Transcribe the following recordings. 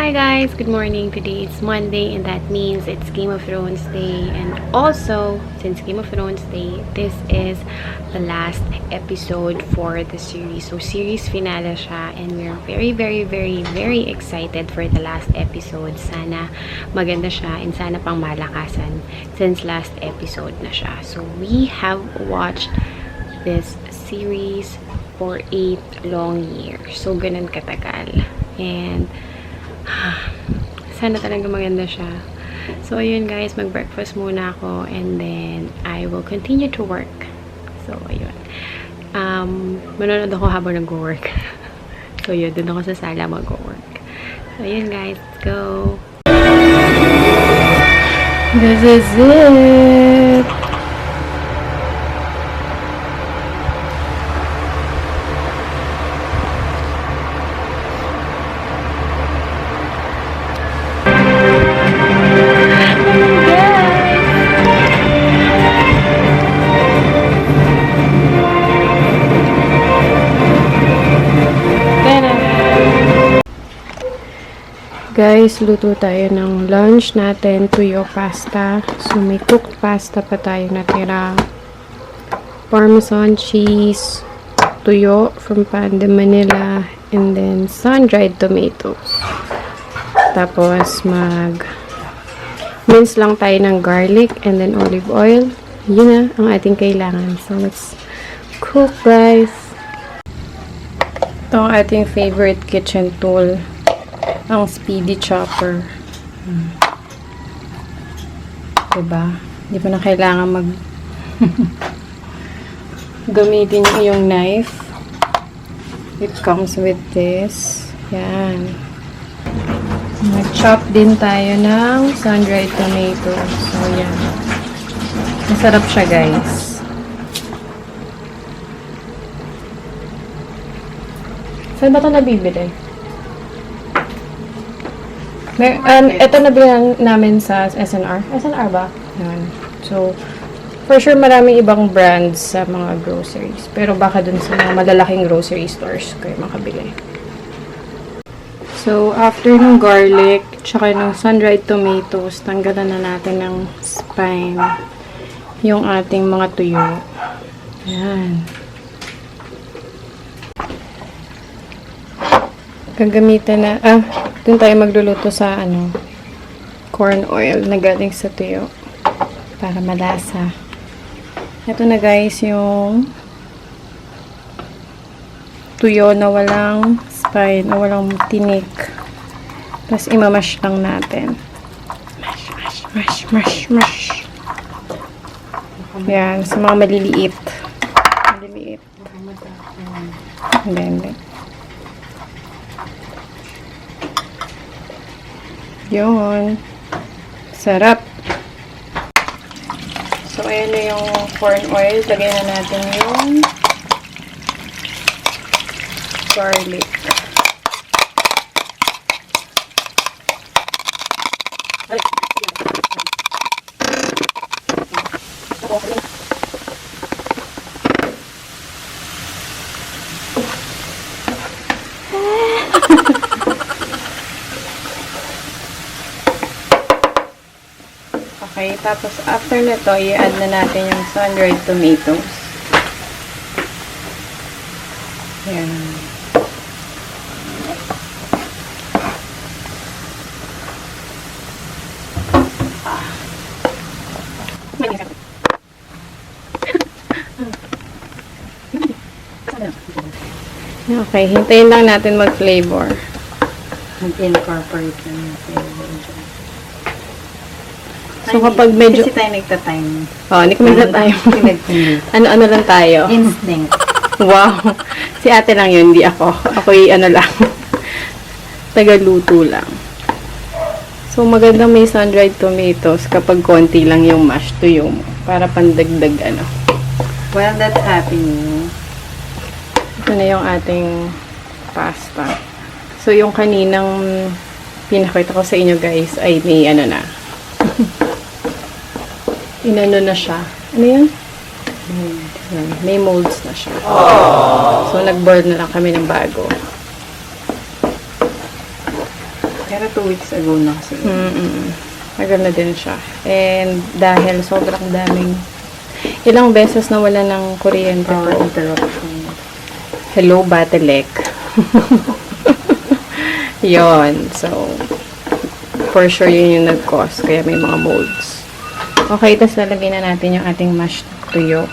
Hi guys, good morning. Today it's Monday and that means it's Game of Thrones Day, and also since Game of Thrones Day, this is the last episode for the series. So series finale siya and we're very excited for the last episode. Sana maganda siya and sana pang malakasan since last episode na siya. So we have watched this series for 8 long years. So ganun katagal. And sana talaga maganda siya. So, ayun guys, mag-breakfast muna ako and then I will continue to work. So, ayun. Manonood ako habang nag-work. So, yun. Doon ako sa sala mag-work. So, ayun guys. Let's go! This is it! Guys, luto tayo ng lunch natin, tuyo pasta. So, may cooked pasta pa tayo natira. Parmesan cheese, tuyo from Pan de Manila, and then sun-dried tomatoes. Tapos, mince lang tayo ng garlic and then olive oil. Yun na ang ating kailangan. So, let's cook, guys. Ito ang ating favorite kitchen tool. Ang speedy chopper. Diba? Hindi pa na kailangan gamitin yung iyong knife. It comes with this. Yan. Mag-chop din tayo ng sun-dried tomato. So, yan. Masarap siya, guys. Saan ba ito nabibili? Ito nabili namin sa SNR. SNR ba? Yan. So, for sure maraming ibang brands sa mga groceries. Pero baka dun sa mga malalaking grocery stores kayo makabili. So, after ng garlic, tsaka ng sun-dried tomatoes, tanggalan na natin ng spine yung ating mga tuyo. Yan. Gagamitan na, dun tayo magluluto sa, corn oil na galing sa tuyo. Para malasa. Ito na guys, yung tuyo na walang spine, na walang tinik. Tapos, imamash lang natin. Mash. Yan, sa mga maliliit. Hindi. Yun. Sarap. So, ayan na yung corn oil. Lagay na natin yung garlic. Okay, tapos after nito, i-add na natin yung sun-dried tomatoes. Ayan. Okay, hintayin lang natin mag-flavor. Mag-incorporate lang yung flavor dyan. So, kapag medyo... Kasi tayo nagta-time. Hindi ko nagta-time. Ano lang tayo? Instinct. Wow. Si ate lang yun, hindi ako. Ako'y lang. Tagaluto lang. So, magandang may sun-dried tomatoes kapag konti lang yung mashed tuyo mo. Para pandagdag, Well, that's happening. Ito na yung ating pasta. So, yung kaninang pinakita ko sa inyo, guys, ay may na. Inano na siya. Ano yan? May molds na siya. So, nag-board na lang kami ng bago. Pero 2 weeks ago na kasi. Maganda din siya. And dahil sobrang daming, ilang beses na wala ng kuryente. Power interruption. Hello, Batelec. Yon. So, for sure yun yung nag-cause. Kaya may mga molds. Okay, tapos lalagay na natin yung ating mashed tuyo.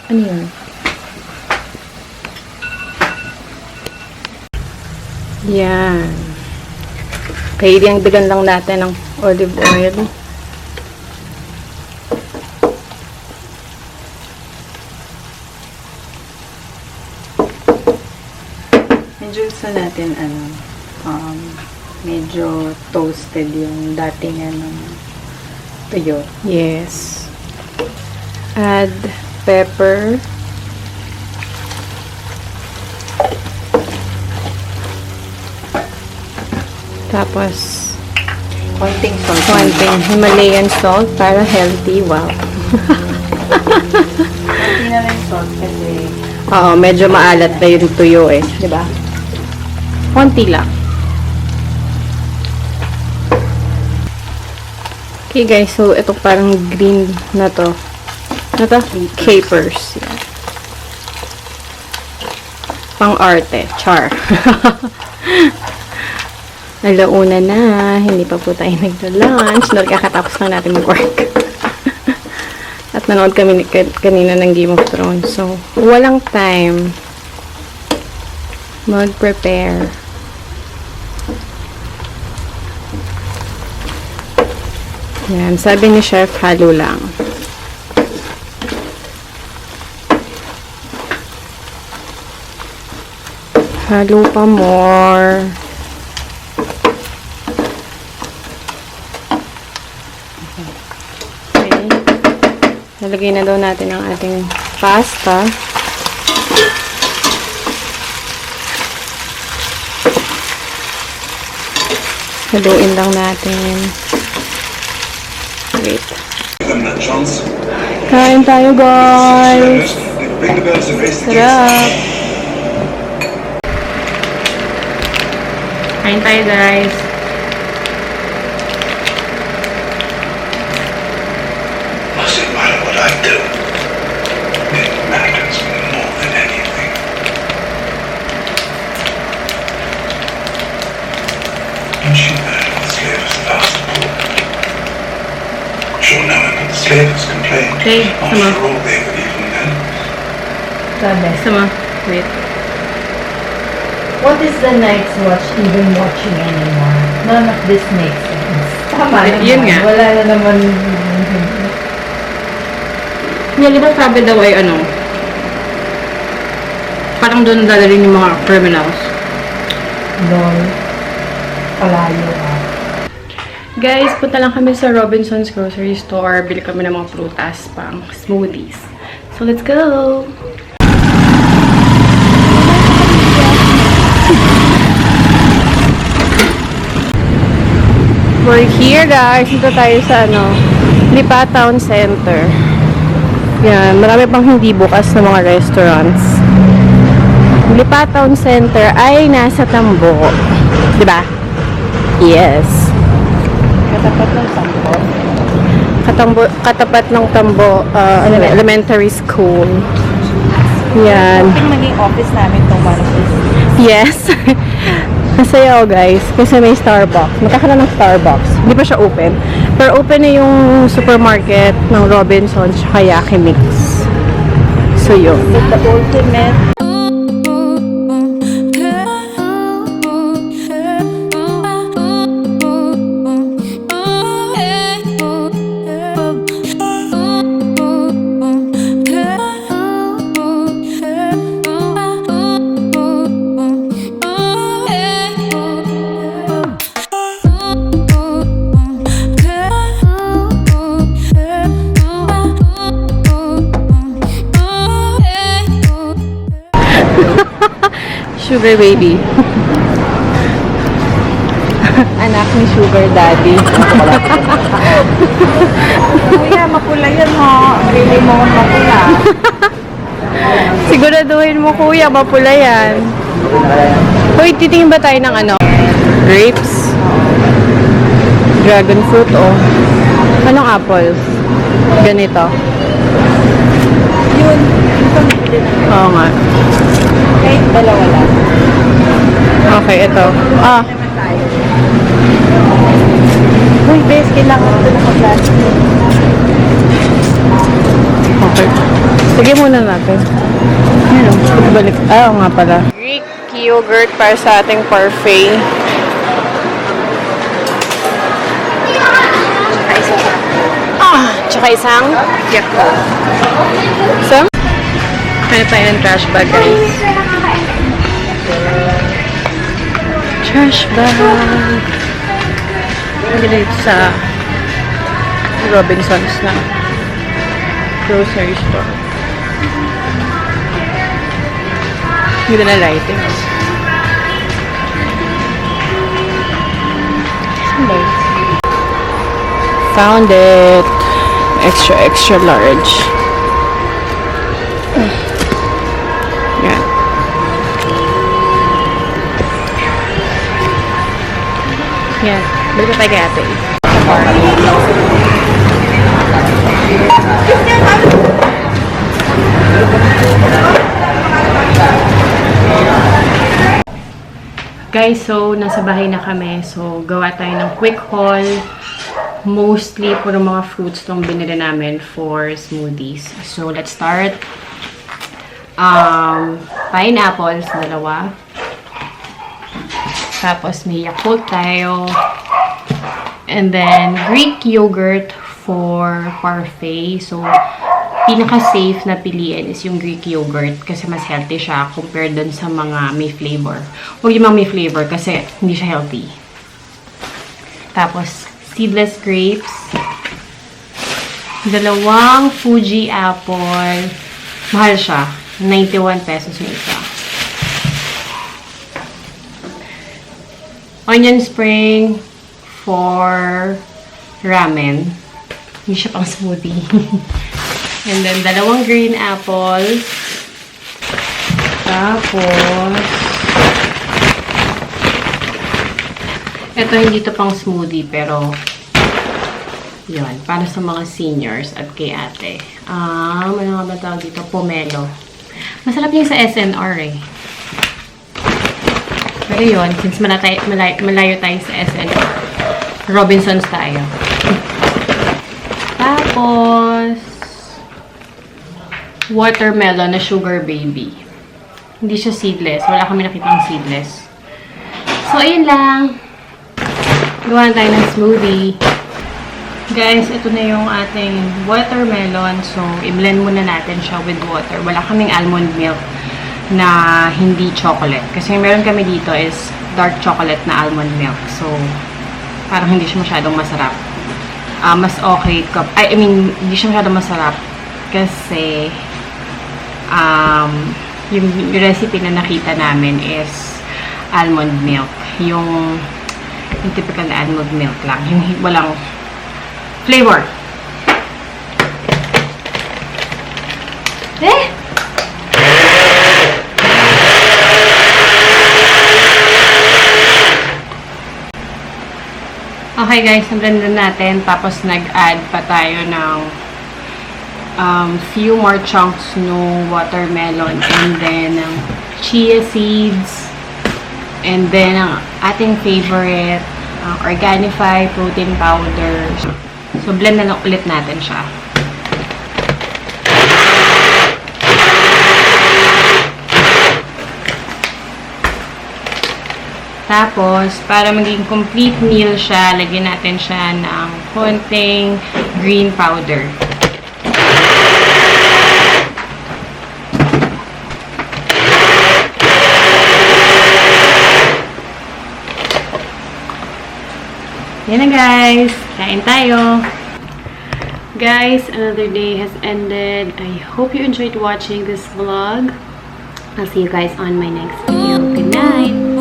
Ano yun? Yan. Okay, dagdagan lang natin ng olive oil. Medyo gusto natin, medyo toasted yung dating tuyo. Yes. Add pepper. Tapos, Konting salt. konting Himalayan salt para healthy. Wow. Konting na lang salt kasi Oo, medyo maalat na yung tuyo eh. Diba? Konti lang. Okay guys, so ito parang green na to. Ano to? Capers. Yan. Pang-arte. Char. Alauna na. Hindi pa po tayo nagla-lunch. Kakatapos lang natin mag-work. At nanood kami kanina ng Game of Thrones. So, walang time mag-prepare. Yan. Sabi ni Chef, halo lang. Halo pa more. Okay. Nalagay na daw natin ang ating pasta. Haluin lang natin. Wait. Kain tayo, guys! Sarap! Kain tayo, guys! Doesn't matter what I do. It matters more than anything. And she heard the slaves last report. Sure knowing that the slaves complained. Okay, sama. After all, they were even then. sabi. Sama. Wait. What is the night's watch even watching anymore? None of this makes sense. Tama naman. Yun nga. Wala na naman. Yan, di ba sabi daw ay ano? Parang doon dadalhin yung mga criminals. Lol. Palayo ah. Guys, punta lang kami sa Robinson's Grocery Store. Bili kami ng mga prutas pang smoothies. So, let's go! We're here, guys. Dito tayo sa, Lipa Town Center. Yan. Marami pang hindi bukas na mga restaurants. Lipa Town Center ay nasa Tambo. Diba? Yes. Katapat ng sampo. Katapat ng Tambo elementary school. Yan. Yung naging office namin itong one of this. Yes. Masaya guys. Kasi may Starbucks. Magkakaroon ng Starbucks. Hindi pa siya open. Pero open na yung supermarket ng Robinsons tsaka Yaki Mix. So yun. The ultimate. Sugar baby. Anak ni Sugar Daddy. Kuya, mapula yan ho. Really mo mapula. Siguraduhin mo kuya, mapula yan. Uy, titingin ba tayo ng grapes? dragon fruit, oh. Anong apple? Ganito. Yun. Yung pamili na. Oo nga. Kahit dalawa lang. Okay, ito. Ah. Naman tayo. Uy, bes, kailangan ito naka-plastic. Okay. Sige muna natin. Ano? Balik. Ah, nga pala. Greek yogurt para sa ating parfait. Ah, tsaka isang Yakult. So, ano tayo ng trash bag, guys? Trash bag. Ang dito sa Robinsons na grocery store. Hindi na lighting. Found it. Extra large. Yan. Yan. Balik tayo kay ate. Guys, so nasa bahay na kami. So gawa tayo ng quick haul. Mostly puro mga fruits tong binili namin for smoothies. So let's start. Pineapples, dalawa. Tapos may Yakult tayo. And then Greek yogurt for parfait. So pinaka-safe na piliin is yung Greek yogurt kasi mas healthy siya compared dun sa mga may flavor. Huwag yung mga may flavor kasi hindi siya healthy. Tapos, seedless grapes. Dalawang Fuji apple. Mahal siya. 91 pesos yung isa. Onion spring for ramen. Hindi siya pang smoothie. And then, dalawang green apples. Tapos, ito hindi to pang smoothie, pero, yun, para sa mga seniors at kay ate. Ano nga ba tawag dito? Pomelo. Masarap yung sa SNR eh. Pero yun, since malayo tayo sa SNR, Robinsons tayo. Tapos, watermelon na sugar baby. Hindi siya seedless. Wala kami nakitang seedless. So, ayun lang. Gawa tayo ng smoothie. Guys, ito na yung ating watermelon. So, i-blend muna natin siya with water. Wala kaming almond milk na hindi chocolate. Kasi meron kami dito is dark chocolate na almond milk. So, parang hindi siya masyadong masarap. Mas okay. Hindi siya masyadong masarap. Kasi, yung recipe na nakita namin is almond milk. Yung typical na almond milk lang. Yung walang flavor. Okay guys, na-blend natin. Tapos nag-add pa tayo ng few more chunks no watermelon, and then chia seeds, and then ang ating favorite Organifi protein powder. So blend na lang ulit natin siya. Tapos para maging complete meal siya, lagyan natin siya ng konting green powder. Yan na guys, kain tayo. Guys, another day has ended. I hope you enjoyed watching this vlog. I'll see you guys on my next video. Good night!